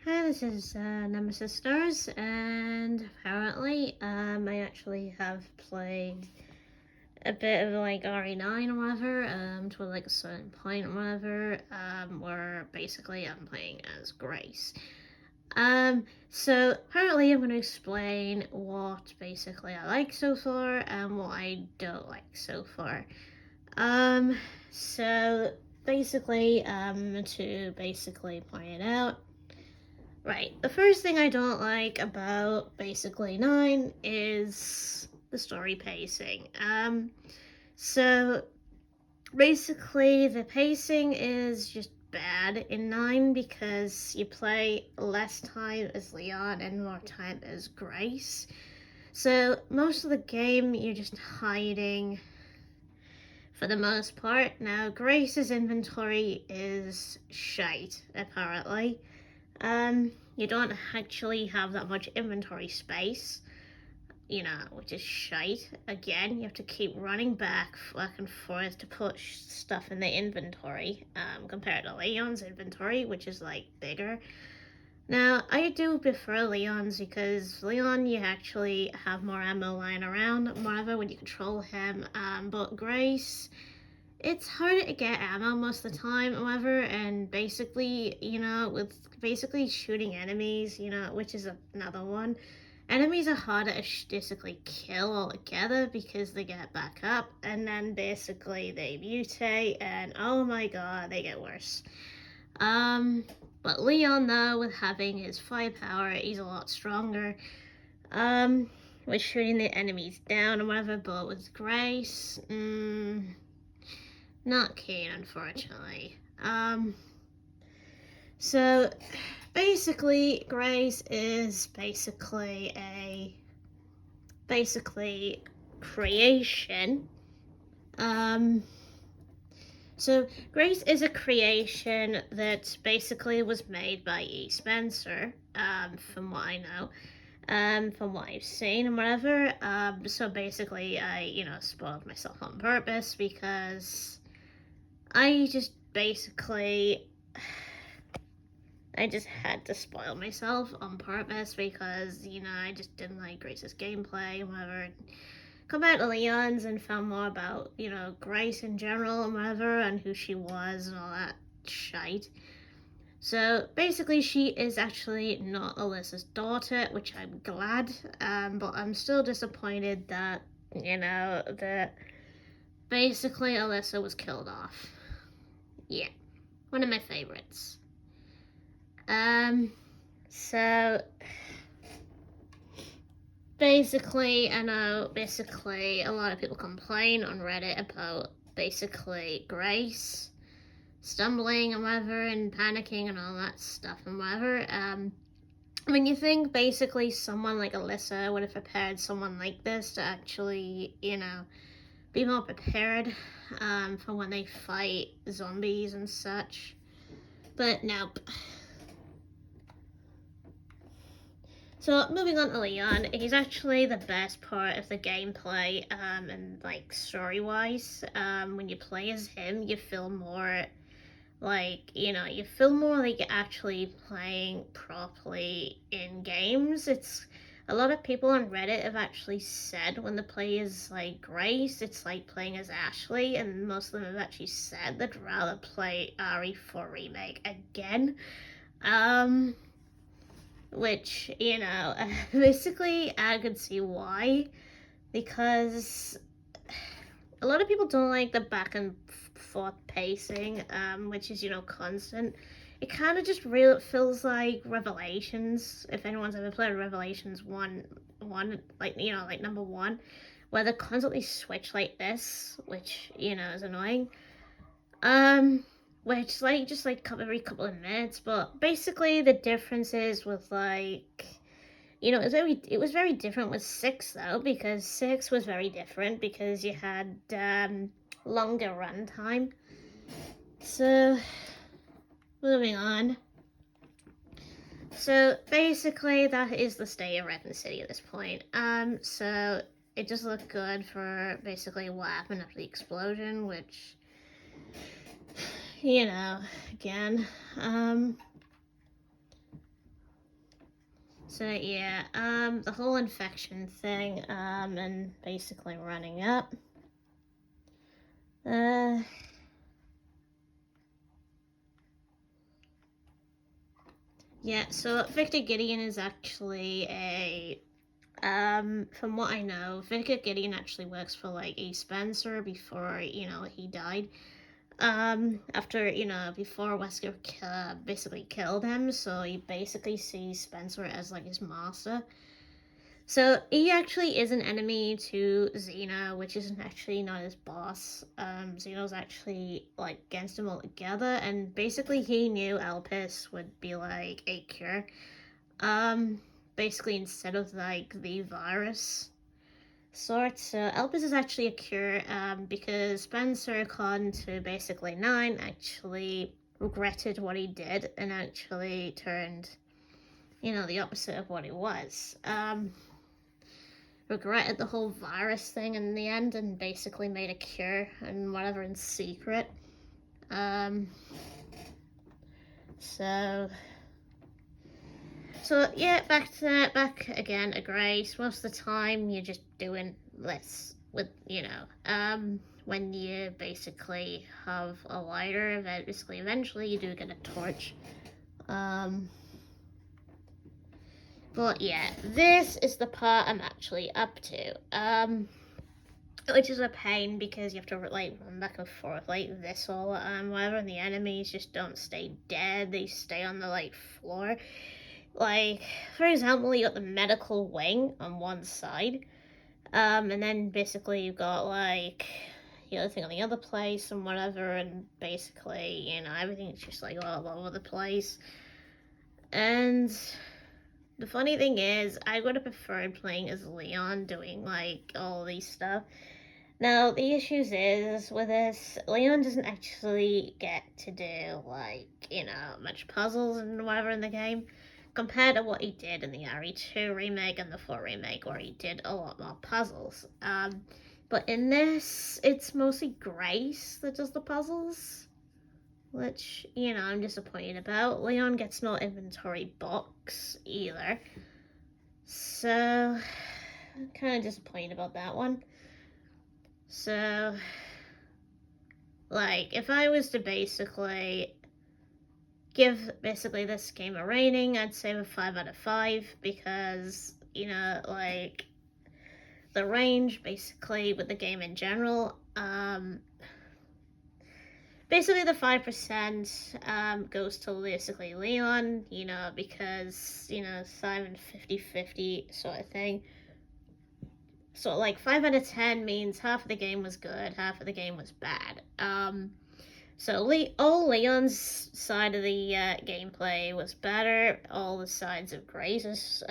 Hi, this is Nemesis Stars, and apparently, I actually have played a bit of like Re9 or whatever, to like a certain point or whatever, where basically I'm playing as Grace. So apparently I'm going to explain what basically I like so far and what I don't like so far. Um, so basically, to basically point it out. Right. The first thing I don't like about basically 9 is the story pacing. So basically the pacing is just bad in 9 because you play less time as Leon and more time as Grace. So most of the game you're just hiding for the most part. Now Grace's inventory is shite, apparently. You don't actually have that much inventory space, which is shite. Again, you have to keep running back and forth to put stuff in the inventory, compared to Leon's inventory, which is, like, bigger. Now, I do prefer Leon's because Leon, you actually have more ammo lying around, whatever, when you control him, but Grace, it's harder to get ammo most of the time, however, and basically, with basically shooting enemies, which is another one. Enemies are harder to basically kill altogether because they get back up and then basically they mutate and oh my god, they get worse. But Leon, though, with having his firepower, he's a lot stronger. With shooting the enemies down or whatever, but with Grace, not keen, unfortunately. So basically, Grace is basically creation. So Grace is a creation that basically was made by E. Spencer, from what I know. From what I've seen and whatever. So basically, I, spoiled myself on purpose because I just basically. I just had to spoil myself on purpose because, I just didn't like Grace's gameplay and whatever. Come back to Leon's and found more about, Grace in general and whatever, and who she was and all that shite. So basically, she is actually not Alyssa's daughter, which I'm glad, but I'm still disappointed that, that basically Alyssa was killed off. Yeah, one of my favorites. So basically, I know basically a lot of people complain on Reddit about basically Grace stumbling and whatever and panicking and all that stuff and whatever. When you think basically someone like Alyssa would have prepared someone like this to actually, be more prepared, for when they fight zombies and such. But nope. So moving on to Leon, he's actually the best part of the gameplay, and like story-wise. When you play as him, you feel more like, you feel more like you're actually playing properly in games. It's a lot of people on Reddit have actually said when the play is like Grace, it's like playing as Ashley, and most of them have actually said they'd rather play RE4 Remake again. Which, basically I could see why, because a lot of people don't like the back and forth pacing, which is, constant. It kind of just real feels like Revelations, if anyone's ever played Revelations 1, like number 1, where they constantly switch like this, which, is annoying. Which like just like every couple of minutes, but basically the difference is with like, it was very different with 6 though, because 6 was very different because you had longer runtime. So moving on. So basically that is the state of Raccoon City at this point. So it just looked good for basically what happened after the explosion, which, again, So yeah, the whole infection thing, and basically running up. Yeah, so Victor Gideon is actually a from what I know, Victor Gideon actually works for like E. Spencer before, he died. After, before Wesker basically killed him, so he basically sees Spencer as like his master. So he actually is an enemy to Xena, which isn't actually not his boss. Xeno's actually like against him altogether, and basically he knew Elpis would be like a cure. Um, Basically instead of like the virus sort. So Elpis is actually a cure, because Spencer, according to basically Re9, actually regretted what he did and actually turned, the opposite of what he was. Regretted the whole virus thing in the end and basically made a cure and whatever in secret. Um, so yeah, back again to Grace. Most of the time you're just doing this with, when you basically have a lighter, eventually you do get a torch. But yeah, this is the part I'm actually up to. Which is a pain because you have to like run back and forth like this all the time, whatever, and the enemies just don't stay dead, they stay on the like floor. Like, for example, you got the medical wing on one side, and then basically you've got like the other thing on the other place and whatever, and basically, everything's just like all over the place. And the funny thing is, I would have preferred playing as Leon doing like all these stuff. Now, the issues is with this, Leon doesn't actually get to do like, much puzzles and whatever in the game compared to what he did in the RE2 remake and the 4 remake, where he did a lot more puzzles. But in this, it's mostly Grace that does the puzzles, which, I'm disappointed about. Leon gets no inventory box either, so I'm kind of disappointed about that one. So, like, if I was to basically give this game a rating, I'd say a 5 out of 5 because, like, the range basically with the game in general, basically the 5% goes to basically Leon, because, Simon 50-50 sort of thing. So, like, 5 out of 10 means half of the game was good, half of the game was bad. So all Leon's side of the gameplay was better. All the sides of Grace's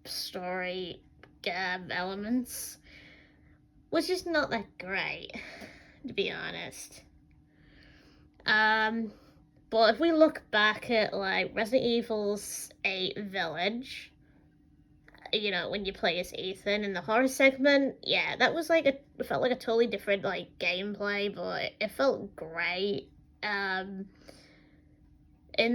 story elements was just not that great, to be honest. But if we look back at like Resident Evil's 8 Village, when you play as Ethan in the horror segment, yeah, that was like it felt like a totally different like gameplay, but it felt great. In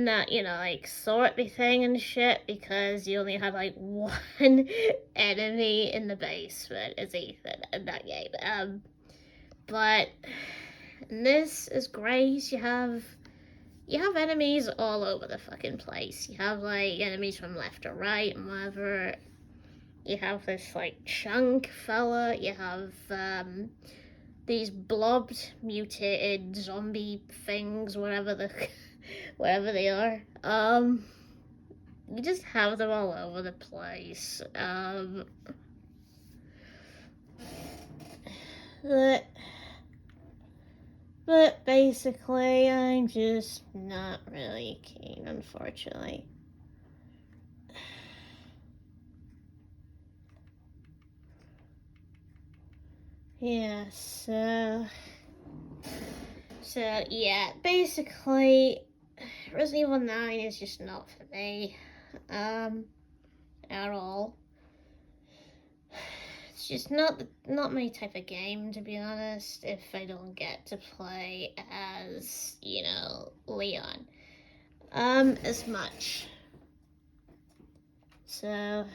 that, like sort the thing and shit, because you only had like one enemy in the basement as Ethan in that game. But this is Grace. You have enemies all over the fucking place. You have like enemies from left to right and whatever. You have this like chunk fella. You have these blobbed, mutated zombie things, whatever they are. You just have them all over the place. But basically, I'm just not really keen, unfortunately. Yeah, so yeah, basically, Resident Evil 9 is just not for me, at all. It's just not my type of game, to be honest, if I don't get to play as, Leon, as much. So,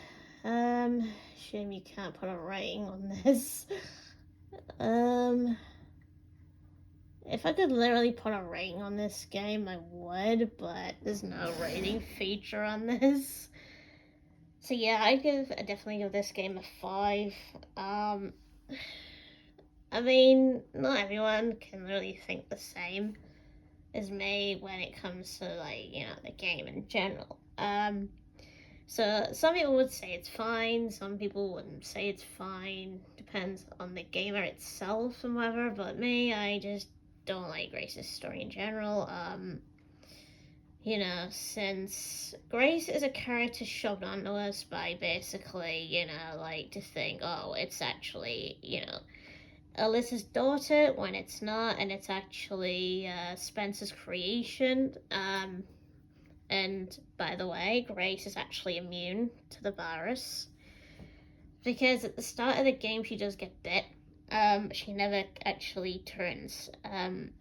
shame you can't put a rating on this. If I could literally put a rating on this game, I would, but there's no rating feature on this. So yeah, I definitely give this game a 5. I mean, not everyone can really think the same as me when it comes to, like, you know, the game in general. So some people would say it's fine, some people wouldn't say it's fine. Depends on the gamer itself and whatever, but me, I just don't like Grace's story in general. You know, since Grace is a character shoved onto us by basically, you know, like to think, oh, it's actually, you know, Alyssa's daughter when it's not, and it's actually Spencer's creation. And by the way, Grace is actually immune to the virus because at the start of the game she does get bit. She never actually turns,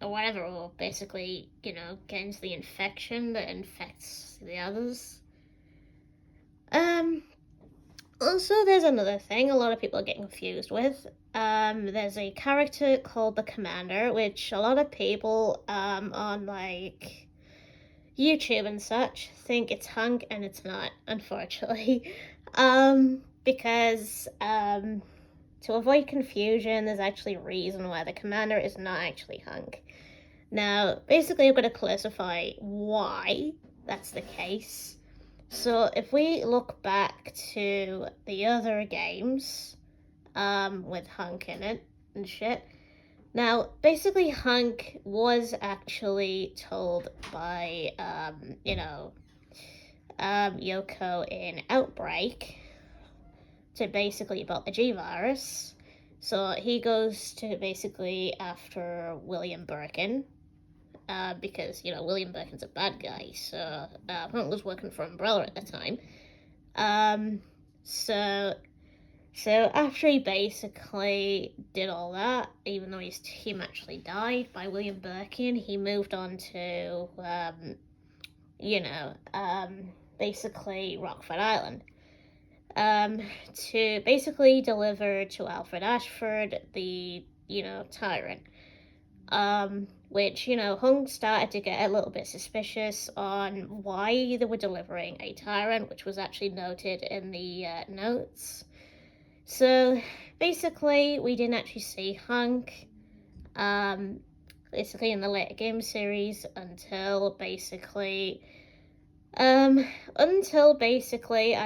or whatever, or basically, you know, gains the infection that infects the others. Also, there's another thing a lot of people are getting confused with. There's a character called the Commander, which a lot of people, on, like, YouTube and such think it's Hunk, and it's not, unfortunately. Because, to avoid confusion, there's actually a reason why the Commander is not actually Hunk. Now, basically, I'm going to classify why that's the case. So, if we look back to the other games, with Hunk in it and shit. Now, basically, Hunk was actually told by, Yoko in Outbreak to basically about the G virus. So he goes to basically after William Birkin, because, you know, William Birkin's a bad guy, so Hunk was working for Umbrella at the time. So after he basically did all that, even though his team actually died by William Birkin, he moved on to, basically Rockford Island. To basically deliver to Alfred Ashford, the, you know, tyrant. Which, you know, Hunk started to get a little bit suspicious on why they were delivering a tyrant, which was actually noted in the notes. So, basically, we didn't actually see Hunk, basically in the later game series until basically I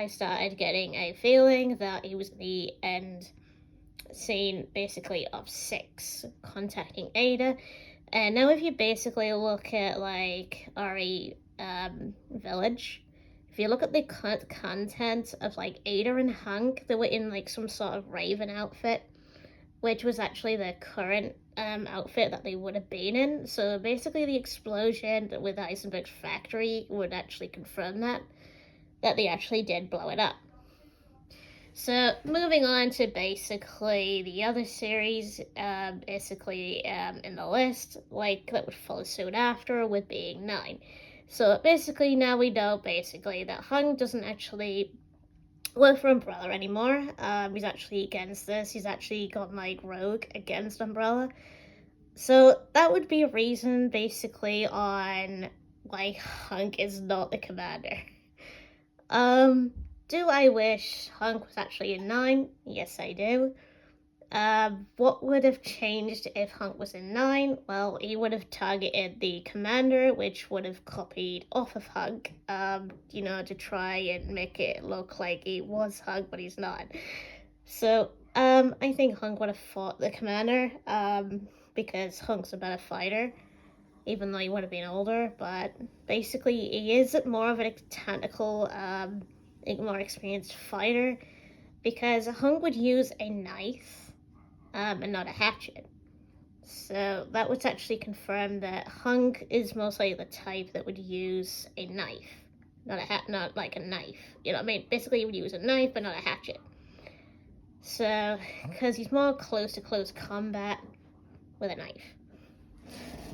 started getting a feeling that he was the end scene, basically, of 6, contacting Ada. And now if you basically look at, like, RE Village, if you look at the content of, like, Ada and Hunk, they were in, like, some sort of Raven outfit, which was actually their current outfit that they would have been in. So basically the explosion with Heisenberg's factory would actually confirm that they actually did blow it up. So moving on to basically the other series, in the list, like, that would follow soon after, with being 9. So basically now we know basically that Hunk doesn't actually work for Umbrella anymore. He's actually against this. He's actually gone, like, rogue against Umbrella. So that would be a reason basically on why Hunk is not the Commander. Do I wish Hunk was actually in 9? Yes, I do. What would have changed if Hunk was in 9? Well, he would have targeted the Commander, which would have copied off of Hunk, to try and make it look like he was Hunk, but he's not. So, I think Hunk would have fought the Commander, because Hunk's a better fighter, even though he would have been older, but basically he is more of a tactical, more experienced fighter, because Hunk would use a knife, and not a hatchet. So that would actually confirm that Hunk is mostly the type that would use a knife, not like a knife. You know what I mean? Basically, he would use a knife, but not a hatchet. So, because he's more close to close combat with a knife.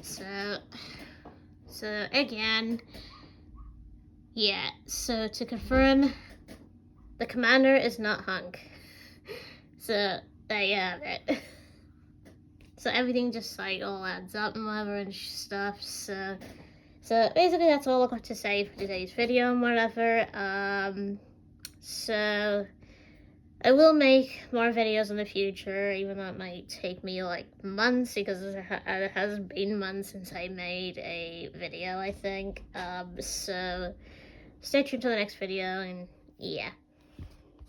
So again, yeah. So to confirm, the commander is not Hunk. So there you have it. So everything just like all adds up and whatever and stuff. So basically that's all I've got to say for today's video and whatever. So I will make more videos in the future, even though it might take me like months, because it has been months since I made a video, I think. So stay tuned to the next video, and yeah.